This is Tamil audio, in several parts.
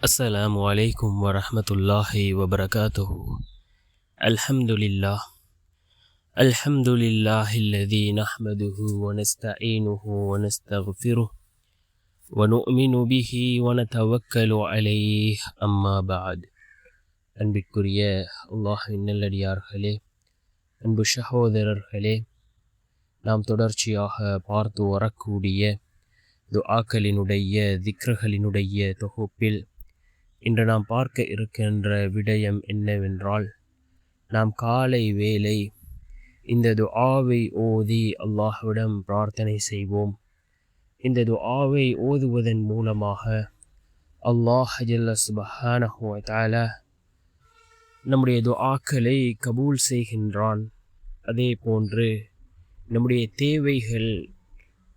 السلام عليكم ورحمة الله وبركاته. الحمد لله الذي نحمده ونستعينه ونستغفره ونؤمن به ونتوكل عليه. أما بعد. அன்பிற்குரிய அல்லாஹ்வின் நல்லடியார்களே, அன்பு சகோதரர்களே, நாம் தொடர்ச்சியாக பார்த்து வரக்கூடிய துஆக்களினுடைய திக்ருகளினுடைய தொகுப்பில் இன்று நாம் பார்க்க இருக்கின்ற விடயம் என்னவென்றால், நாம் காலை வேளை இந்த துஆவை ஓதி அல்லாஹ்விடம் பிரார்த்தனை செய்வோம். இந்த துஆவை ஓதுவதன் மூலமாக அல்லாஹ் ஜல்ல சுப்ஹானஹு வ தஆலா நம்முடைய துஆக்களை கபூல் செய்கின்றான். அதே போன்று நம்முடைய தேவைகள்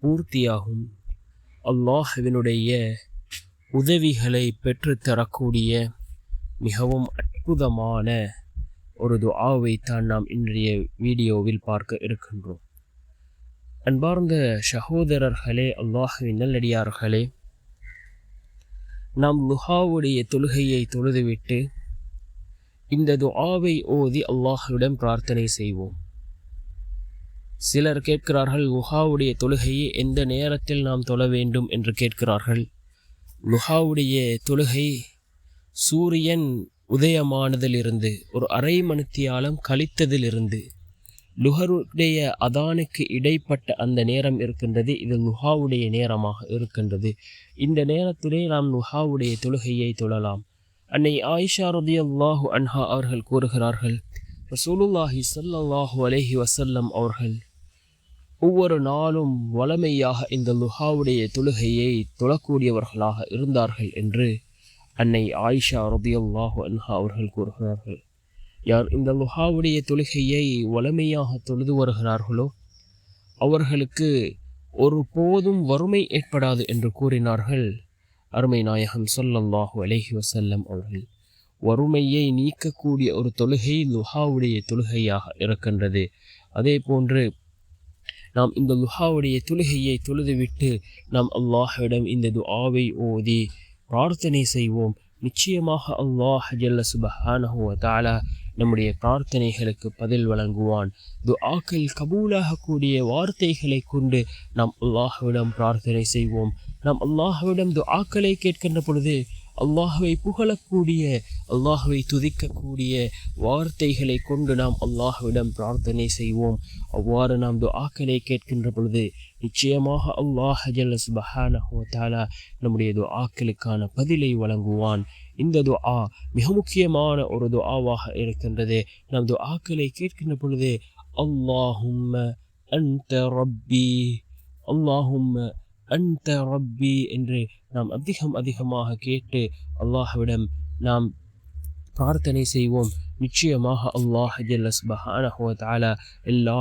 பூர்த்தியாகும். அல்லாஹ்வினுடைய உதவிகளை பெற்றுத்தரக்கூடிய மிகவும் அற்புதமான ஒரு துஆவை தான் நாம் இன்றைய வீடியோவில் பார்க்க இருக்கின்றோம். அன்பார்ந்த சகோதரர்களே, அல்லாஹ்வின் நல்லடியார்களே, நாம் லுஹாவுடைய தொழுகையை தொழுதுவிட்டு இந்த துஆவை ஓதி அல்லாஹ்விடம் பிரார்த்தனை செய்வோம். சிலர் கேட்கிறார்கள், லுஹாவுடைய தொழுகையை எந்த நேரத்தில் நாம் தொழ வேண்டும் என்று கேட்கிறார்கள். லுஹாவுடைய தொழுகை சூரியன் உதயமானதிலிருந்து ஒரு அரை மணித்தியாலம் கழித்ததிலிருந்து லுஹருடைய அதானுக்கு இடைப்பட்ட அந்த நேரம் இருக்கின்றது. இது லுஹாவுடைய நேரமாக இருக்கின்றது. இந்த நேரத்திலே நாம் லுஹாவுடைய தொழுகையை தொழலாம். அன்னை ஆயிஷா ரலியல்லாஹு அன்ஹா அவர்கள் கூறுகிறார்கள், ரசூலுல்லாஹி ஸல்லல்லாஹு அலைஹி வஸல்லம் அவர்கள் ஒவ்வொரு நாளும் வளமையாக இந்த லுஹாவுடைய தொழுகையை தொழக்கூடியவர்களாக இருந்தார்கள் என்று அன்னை ஆயிஷா ரலியல்லாஹு அன்ஹா அவர்கள் கூறுகிறார்கள். யார் இந்த லுஹாவுடைய தொழுகையை வளமையாக தொழுது வருகிறார்களோ அவர்களுக்கு ஒரு போதும் வறுமை ஏற்படாது என்று கூறினார்கள் அருமை நாயகம் ஸல்லல்லாஹு அலைஹி வஸல்லம் அவர்கள். வறுமையை நீக்கக்கூடிய ஒரு தொழுகை லுஹாவுடைய தொழுகையாக இருக்கின்றது. அதே போன்று நாம் இந்த லுஹாவுடைய தொழுகையை தொழுதுவிட்டு நாம் அல்லாஹ்விடம் இந்த துஆவை ஓதி பிரார்த்தனை செய்வோம். நிச்சயமாக அல்லாஹ் ஜல்ல சுப்ஹானஹு வ தஆலா நம்முடைய பிரார்த்தனைகளுக்கு பதில் வழங்குவான். துஆக்கள் கபூலாகக்கூடிய வார்த்தைகளை கொண்டு நாம் அல்லாஹ்விடம் பிரார்த்தனை செய்வோம். நாம் அல்லாஹ்விடம் துஆக்களை கேட்கின்ற பொழுது அல்லாஹ்வை புகழக்கூடிய, அல்லாஹ்வை துதிக்கக்கூடிய வார்த்தைகளை கொண்டு நாம் அல்லாஹ்விடம் பிரார்த்தனை செய்வோம். அவ்வாறு நாம் துஆக்களை கேட்கின்ற பொழுது நிச்சயமாக அல்லாஹ் ஜல்ல சுப்ஹானஹு வ தஆலா நம்முடைய துஆக்களுக்கான பதிலை வழங்குவான். இந்த துஆ மிக முக்கியமான ஒரு துஆவாக இருக்கின்றது. நாம் துஆக்களை கேட்கின்ற பொழுது அல்லாஹும்ம அன்த ரப்பி, அல்லாஹும்ம அன்த ரப்பி என்று நாம் அதிகமாக கேட்டு அல்லாஹ்விடம் நாம் பிரார்த்தனை செய்வோம். நிச்சயமாக அல்லாஹ் ஜல்ல சுப்ஹானஹு வ தஆலா எல்லா